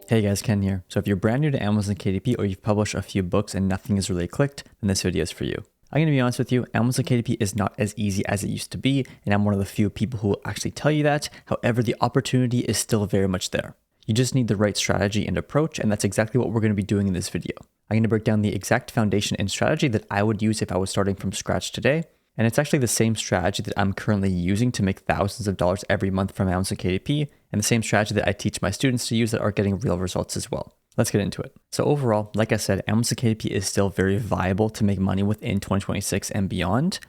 Hey guys, Ken here. So if you're brand new to Amazon KDP or you've published a few books and nothing has really clicked, then this video is for you. I'm going to be honest with you, Amazon KDP is not as easy as it used to be, and I'm one of the few people who will actually tell you that. However, the opportunity is still very much there. You just need the right strategy and approach, and that's exactly what we're going to be doing in this video. I'm going to break down the exact foundation and strategy that I would use if I was starting from scratch today. And it's actually the same strategy that I'm currently using to make thousands of dollars every month from Amazon KDP, and the same strategy that I teach my students to use that are getting real results as well. Let's get into it. So overall, like I said, Amazon KDP is still very viable to make money within 2026 and beyond.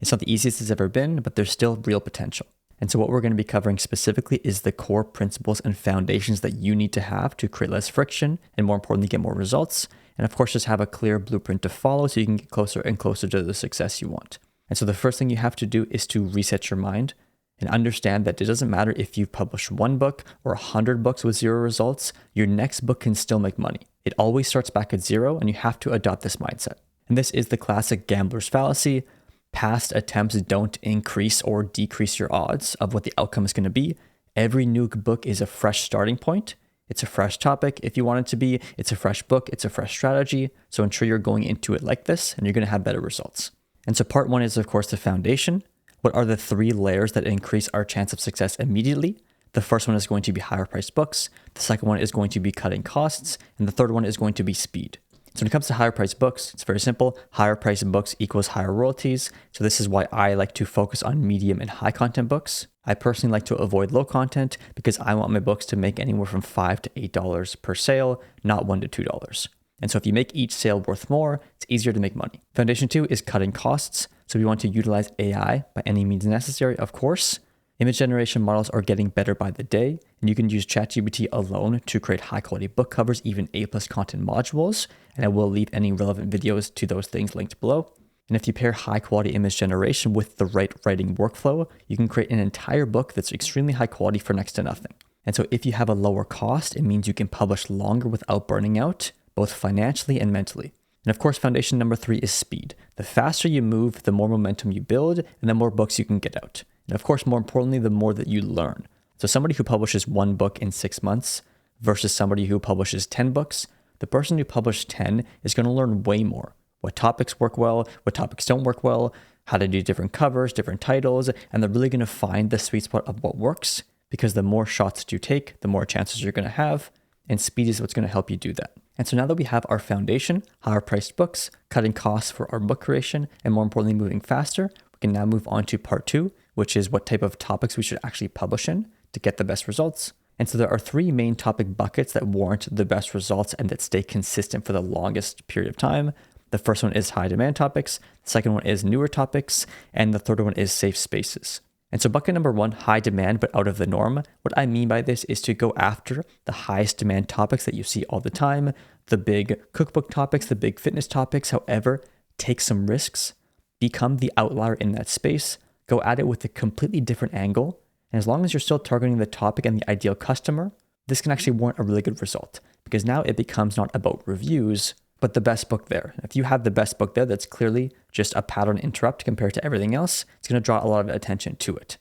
It's not the easiest it's ever been, but there's still real potential. And so what we're going to be covering specifically is the core principles and foundations that you need to have to create less friction and, more importantly, get more results. And of course, just have a clear blueprint to follow so you can get closer and closer to the success you want. And so the first thing you have to do is to reset your mind and understand that it doesn't matter if you've published one book or 100 books with zero results, your next book can still make money. It always starts back at zero, and you have to adopt this mindset. And this is the classic gambler's fallacy. Past attempts don't increase or decrease your odds of what the outcome is going to be. Every new book is a fresh starting point. It's a fresh topic if you want it to be. It's a fresh book. It's a fresh strategy. So ensure you're going into it like this, and you're going to have better results. And so part one is, of course, the foundation. What are the 3 layers that increase our chance of success immediately? The first one is going to be higher priced books. The second one is going to be cutting costs. And the third one is going to be speed. So when it comes to higher priced books, it's very simple. Higher priced books equals higher royalties. So this is why I like to focus on medium and high content books. I personally like to avoid low content because I want my books to make anywhere from $5 to $8 per sale, not $1 to $2. And so if you make each sale worth more, it's easier to make money. Foundation 2 is cutting costs. So we want to utilize AI by any means necessary, of course. Image generation models are getting better by the day, and you can use ChatGPT alone to create high quality book covers, even A+ content modules. And I will leave any relevant videos to those things linked below. And if you pair high quality image generation with the right writing workflow, you can create an entire book that's extremely high quality for next to nothing. And so if you have a lower cost, it means you can publish longer without burning out, both financially and mentally. And of course, foundation number 3 is speed. The faster you move, the more momentum you build, and the more books you can get out. And of course, more importantly, the more that you learn. So somebody who publishes 1 book in 6 months versus somebody who publishes 10 books, the person who published 10 is going to learn way more. What topics work well, what topics don't work well, how to do different covers, different titles, and they're really going to find the sweet spot of what works, because the more shots that you take, the more chances you're going to have, and speed is what's going to help you do that. And so now that we have our foundation, higher priced books, cutting costs for our book creation, and more importantly, moving faster, we can now move on to part 2, which is what type of topics we should actually publish in to get the best results. And so there are 3 main topic buckets that warrant the best results and that stay consistent for the longest period of time. The first one is high demand topics. The second one is newer topics. And the third one is safe spaces. And so bucket number 1, high demand, but out of the norm. What I mean by this is to go after the highest demand topics that you see all the time, the big cookbook topics, the big fitness topics. However, take some risks, become the outlier in that space, go at it with a completely different angle. And as long as you're still targeting the topic and the ideal customer, this can actually warrant a really good result, because now it becomes not about reviews, but the best book there. If you have the best book there, that's clearly just a pattern interrupt compared to everything else, it's going to draw a lot of attention to it.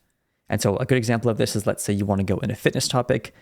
And so a good example of this is, let's say you want to go in a fitness topic.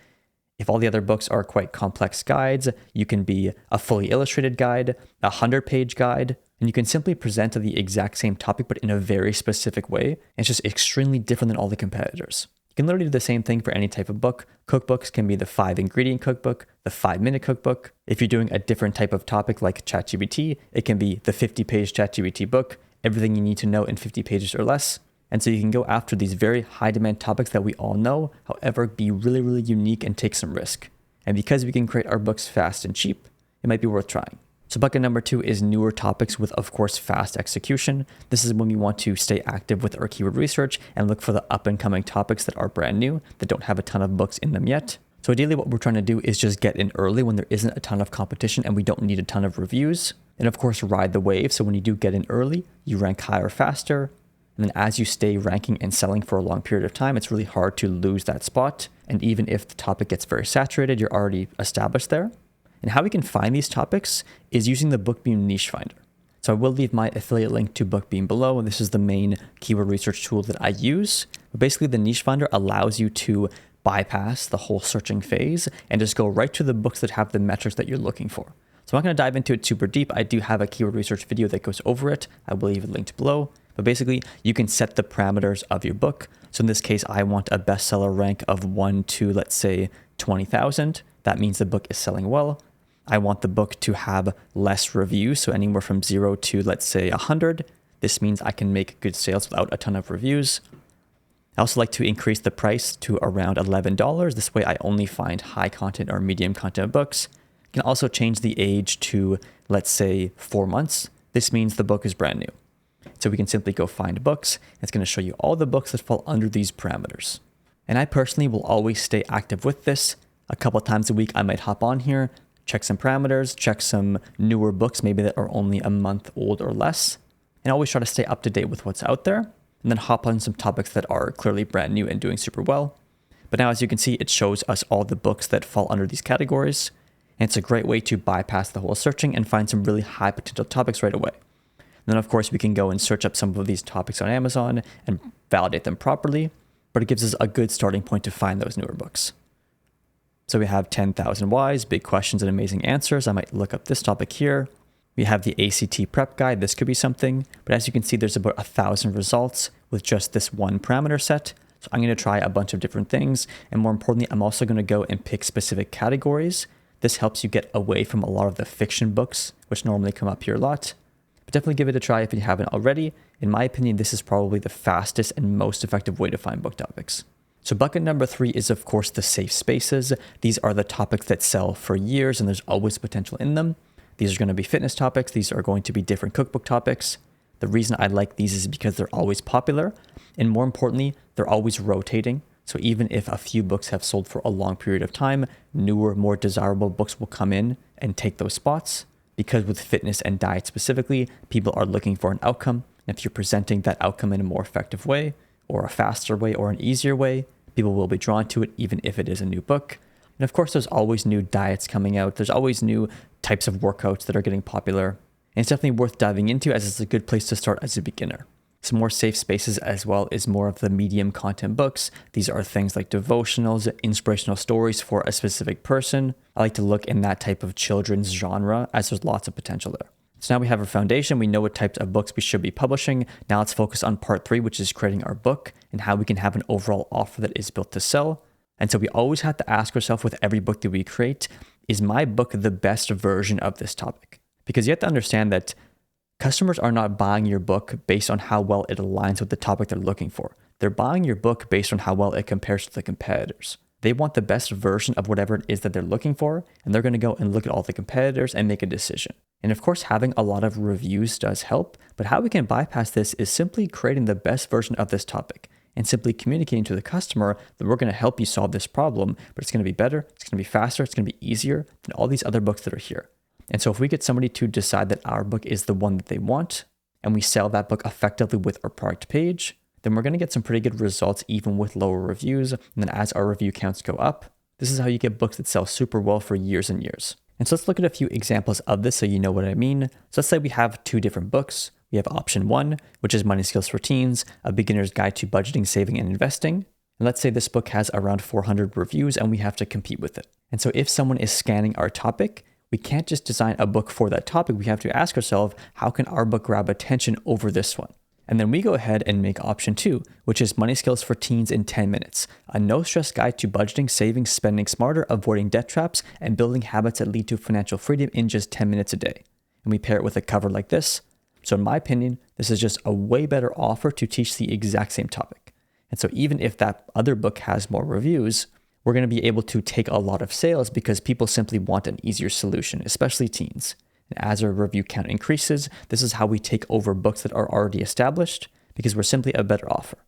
If all the other books are quite complex guides, you can be a fully illustrated guide, a 100-page guide, and you can simply present the exact same topic, but in a very specific way. It's just extremely different than all the competitors. You can literally do the same thing for any type of book. Cookbooks can be the 5-ingredient cookbook, the 5-minute cookbook. If you're doing a different type of topic like ChatGPT, it can be the 50-page ChatGPT book, everything you need to know in 50 pages or less. And so you can go after these very high-demand topics that we all know, however, be really, really unique and take some risk. And because we can create our books fast and cheap, it might be worth trying. So bucket number 2 is newer topics with, of course, fast execution. This is when we want to stay active with our keyword research and look for the up and coming topics that are brand new, that don't have a ton of books in them yet. So ideally what we're trying to do is just get in early when there isn't a ton of competition and we don't need a ton of reviews. And of course, ride the wave. So when you do get in early, you rank higher faster. And then as you stay ranking and selling for a long period of time, it's really hard to lose that spot. And even if the topic gets very saturated, you're already established there. And how we can find these topics is using the BookBeam niche finder. So I will leave my affiliate link to BookBeam below. And this is the main keyword research tool that I use. But basically, the niche finder allows you to bypass the whole searching phase and just go right to the books that have the metrics that you're looking for. So I'm not going to dive into it super deep. I do have a keyword research video that goes over it. I will leave it linked below. But basically, you can set the parameters of your book. So in this case, I want a bestseller rank of 1 to, let's say, 20,000. That means the book is selling well. I want the book to have less reviews, so anywhere from 0 to, let's say, 100. This means I can make good sales without a ton of reviews. I also like to increase the price to around $11. This way I only find high content or medium content books. You can also change the age to, let's say, 4 months. This means the book is brand new. So we can simply go find books. It's going to show you all the books that fall under these parameters. And I personally will always stay active with this. A couple times a week, I might hop on here, check some parameters, check some newer books, maybe that are only a month old or less, and always try to stay up to date with what's out there, and then hop on some topics that are clearly brand new and doing super well. But now, as you can see, it shows us all the books that fall under these categories, and it's a great way to bypass the whole searching and find some really high potential topics right away. And then, of course, we can go and search up some of these topics on Amazon and validate them properly, but it gives us a good starting point to find those newer books. So we have 10,000 Whys, big questions and amazing answers. I might look up this topic here. We have the ACT prep guide. This could be something, but as you can see, there's about 1,000 results with just this one parameter set. So I'm going to try a bunch of different things. And more importantly, I'm also going to go and pick specific categories. This helps you get away from a lot of the fiction books, which normally come up here a lot. But definitely give it a try if you haven't already. In my opinion, this is probably the fastest and most effective way to find book topics. So bucket number 3 is, of course, the safe spaces. These are the topics that sell for years and there's always potential in them. These are going to be fitness topics. These are going to be different cookbook topics. The reason I like these is because they're always popular. And more importantly, they're always rotating. So even if a few books have sold for a long period of time, newer, more desirable books will come in and take those spots. Because with fitness and diet specifically, people are looking for an outcome. And if you're presenting that outcome in a more effective way, or a faster way, or an easier way, people will be drawn to it even if it is a new book. And of course, there's always new diets coming out. There's always new types of workouts that are getting popular. And it's definitely worth diving into as it's a good place to start as a beginner. Some more safe spaces as well is more of the medium content books. These are things like devotionals, inspirational stories for a specific person. I like to look in that type of children's genre as there's lots of potential there. So now we have our foundation. We know what types of books we should be publishing. Now let's focus on part 3, which is creating our book and how we can have an overall offer that is built to sell. And so we always have to ask ourselves with every book that we create, is my book the best version of this topic? Because you have to understand that customers are not buying your book based on how well it aligns with the topic they're looking for. They're buying your book based on how well it compares to the competitors. They want the best version of whatever it is that they're looking for, and they're going to go and look at all the competitors and make a decision. And of course, having a lot of reviews does help, but how we can bypass this is simply creating the best version of this topic and simply communicating to the customer that we're going to help you solve this problem, but it's going to be better, it's going to be faster, it's going to be easier than all these other books that are here. And so if we get somebody to decide that our book is the one that they want, and we sell that book effectively with our product page, then we're going to get some pretty good results even with lower reviews. And then as our review counts go up, this is how you get books that sell super well for years and years. And so let's look at a few examples of this so you know what I mean. So let's say we have 2 different books. We have option 1, which is Money Skills for Teens, a beginner's guide to budgeting, saving, and investing. And let's say this book has around 400 reviews and we have to compete with it. And so if someone is scanning our topic, we can't just design a book for that topic. We have to ask ourselves, how can our book grab attention over this one? And then we go ahead and make option 2, which is Money Skills for Teens in 10 minutes, a no-stress guide to budgeting, saving, spending smarter, avoiding debt traps, and building habits that lead to financial freedom in just 10 minutes a day. And we pair it with a cover like this. So in my opinion, this is just a way better offer to teach the exact same topic. And so even if that other book has more reviews, we're going to be able to take a lot of sales because people simply want an easier solution, especially teens. And as our review count increases, this is how we take over books that are already established because we're simply a better offer.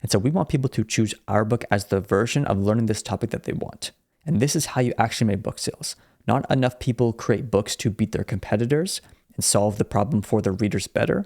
And so we want people to choose our book as the version of learning this topic that they want. And this is how you actually make book sales. Not enough people create books to beat their competitors and solve the problem for their readers better.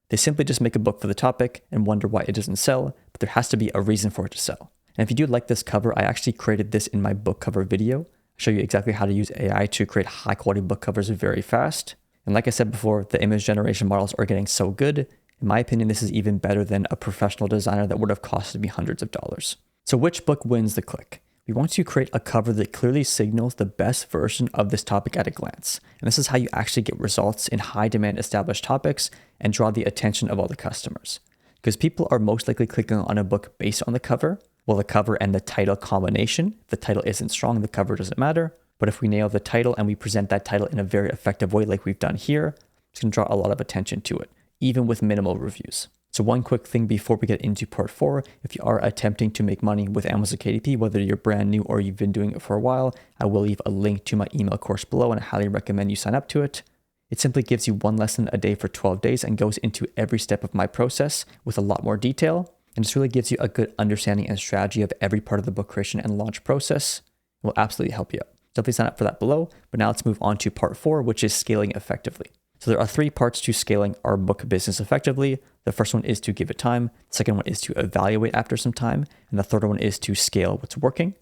They simply just make a book for the topic and wonder why it doesn't sell, but there has to be a reason for it to sell. And if you do like this cover, I actually created this in my book cover video. I'll show you exactly how to use AI to create high quality book covers very fast. And like I said before, the image generation models are getting so good. In my opinion, this is even better than a professional designer that would have costed me hundreds of dollars. So which book wins the click? We want to create a cover that clearly signals the best version of this topic at a glance. And this is how you actually get results in high demand established topics and draw the attention of all the customers. Because people are most likely clicking on a book based on the cover. Well, the cover and the title combination, if the title isn't strong, the cover doesn't matter. But if we nail the title and we present that title in a very effective way like we've done here, it's going to draw a lot of attention to it, even with minimal reviews. So one quick thing before we get into part 4, if you are attempting to make money with Amazon KDP, whether you're brand new or you've been doing it for a while, I will leave a link to my email course below and I highly recommend you sign up to it. It simply gives you one lesson a day for 12 days and goes into every step of my process with a lot more detail. And this really gives you a good understanding and strategy of every part of the book creation and launch process. It will absolutely help you out. Definitely sign up for that below. But now let's move on to part 4, which is scaling effectively. So there are 3 parts to scaling our book business effectively. The first one is to give it time. The second one is to evaluate after some time. And the third one is to scale what's working.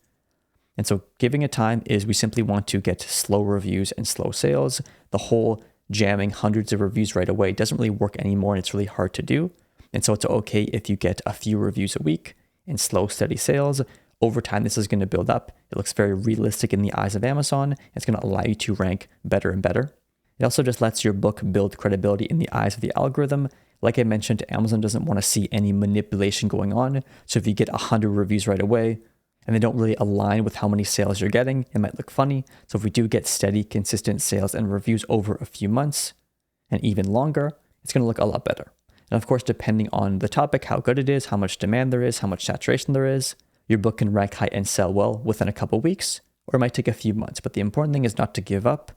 And so giving it time is we simply want to get slow reviews and slow sales. The whole jamming hundreds of reviews right away doesn't really work anymore and it's really hard to do. And so it's okay if you get a few reviews a week and slow, steady sales. Over time, this is going to build up. It looks very realistic in the eyes of Amazon. It's going to allow you to rank better and better. It also just lets your book build credibility in the eyes of the algorithm. Like I mentioned, Amazon doesn't want to see any manipulation going on. So if you get 100 reviews right away and they don't really align with how many sales you're getting, it might look funny. So if we do get steady, consistent sales and reviews over a few months and even longer, it's going to look a lot better. And of course, depending on the topic, how good it is, how much demand there is, how much saturation there is, your book can rank high and sell well within a couple weeks, or it might take a few months. But the important thing is not to give up.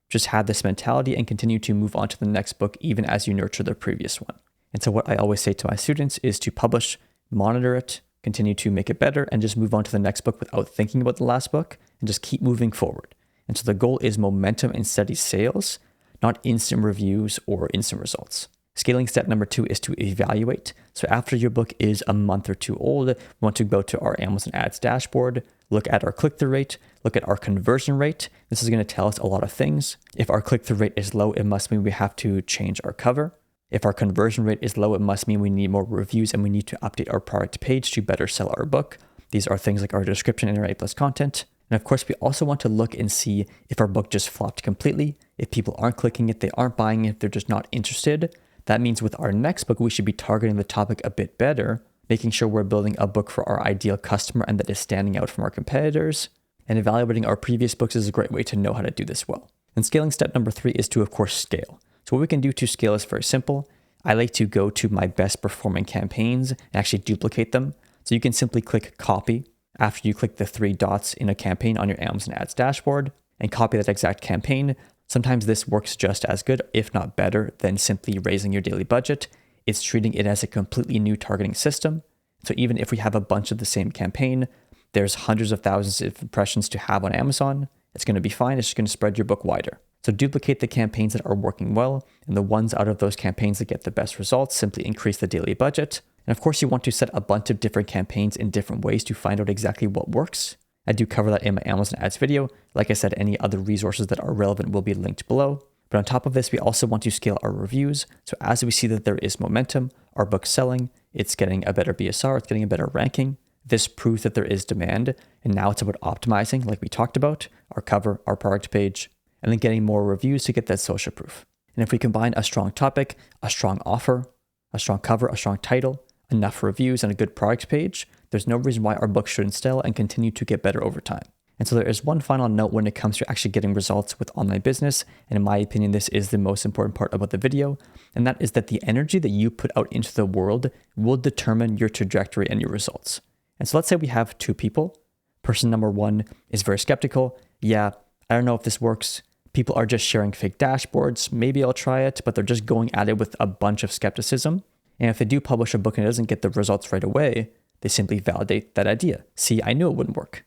Just have this mentality and continue to move on to the next book even as you nurture the previous one. And so what I always say to my students is to publish, monitor it, continue to make it better, and just move on to the next book without thinking about the last book and just keep moving forward. And so the goal is momentum and steady sales, not instant reviews or instant results. Scaling step number 2 is to evaluate. So after your book is a month or 2 old, we want to go to our Amazon Ads dashboard, look at our click-through rate, look at our conversion rate. This is going to tell us a lot of things. If our click-through rate is low, it must mean we have to change our cover. If our conversion rate is low, it must mean we need more reviews and we need to update our product page to better sell our book. These are things like our description and our A+ content. And of course, we also want to look and see if our book just flopped completely. If people aren't clicking it, they aren't buying it, they're just not interested. That means with our next book, we should be targeting the topic a bit better, making sure we're building a book for our ideal customer and that is standing out from our competitors. And evaluating our previous books is a great way to know how to do this well. And scaling step number 3 is to, of course, scale. So what we can do to scale is very simple. I like to go to my best performing campaigns and actually duplicate them. So you can simply click copy after you click the 3 dots in a campaign on your Amazon Ads dashboard and copy that exact campaign. Sometimes this works just as good, if not better, than simply raising your daily budget. It's treating it as a completely new targeting system. So even if we have a bunch of the same campaign, there's hundreds of thousands of impressions to have on Amazon. It's going to be fine. It's just going to spread your book wider. So duplicate the campaigns that are working well, and the ones out of those campaigns that get the best results, simply increase the daily budget. And of course, you want to set a bunch of different campaigns in different ways to find out exactly what works. I do cover that in my Amazon Ads video. Like I said, any other resources that are relevant will be linked below. But on top of this, we also want to scale our reviews. So as we see that there is momentum, our book's selling, it's getting a better BSR, it's getting a better ranking. This proves that there is demand. And now it's about optimizing, like we talked about, our cover, our product page, and then getting more reviews to get that social proof. And if we combine a strong topic, a strong offer, a strong cover, a strong title, enough reviews, and a good product page, there's no reason why our book shouldn't sell and continue to get better over time. And so there is one final note when it comes to actually getting results with online business. And in my opinion, this is the most important part about the video. And that is that the energy that you put out into the world will determine your trajectory and your results. And so let's say we have 2 people. Person number 1 is very skeptical. Yeah, I don't know if this works. People are just sharing fake dashboards. Maybe I'll try it, but they're just going at it with a bunch of skepticism. And if they do publish a book and it doesn't get the results right away, they simply validate that idea. See, I knew it wouldn't work.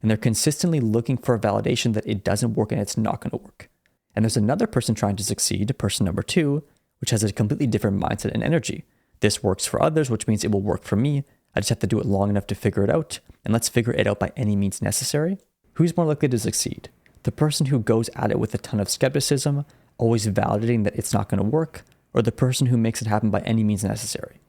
And they're consistently looking for a validation that it doesn't work and it's not going to work. And there's another person trying to succeed, person number 2, which has a completely different mindset and energy. This works for others, which means it will work for me. I just have to do it long enough to figure it out. And let's figure it out by any means necessary. Who's more likely to succeed? The person who goes at it with a ton of skepticism, always validating that it's not going to work, or the person who makes it happen by any means necessary?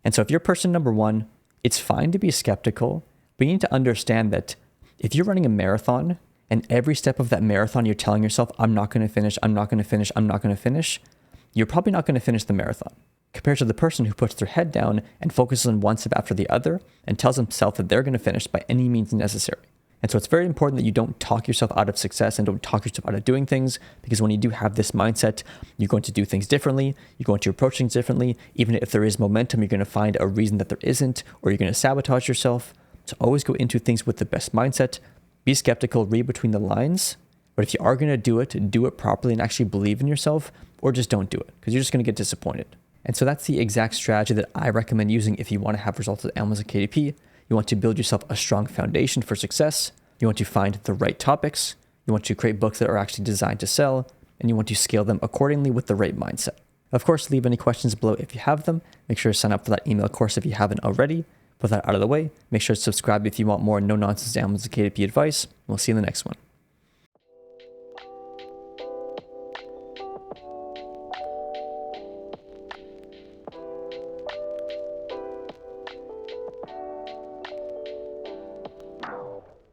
And so if you're person number 1, it's fine to be skeptical, But you need to understand that if you're running a marathon and every step of that marathon you're telling yourself, I'm not going to finish, I'm not going to finish, I'm not going to finish, you're probably not going to finish the marathon. Compared to the person who puts their head down and focuses on one step after the other and tells himself that they're going to finish by any means necessary. And so it's very important that you don't talk yourself out of success and don't talk yourself out of doing things, because when you do have this mindset, you're going to do things differently, you're going to approach things differently. Even if there is momentum, you're going to find a reason that there isn't, or you're going to sabotage yourself. So always go into things with the best mindset. Be skeptical, read between the lines. But if you are going to do it properly and actually believe in yourself, or just don't do it, because you're just going to get disappointed. And so that's the exact strategy that I recommend using if you want to have results at Amazon KDP. You want to build yourself a strong foundation for success. You want to find the right topics. You want to create books that are actually designed to sell, and you want to scale them accordingly with the right mindset. Of course, leave any questions below if you have them. Make sure to sign up for that email course if you haven't already. With that out of the way, make sure to subscribe if you want more no-nonsense Amazon KDP advice. We'll see you in the next one.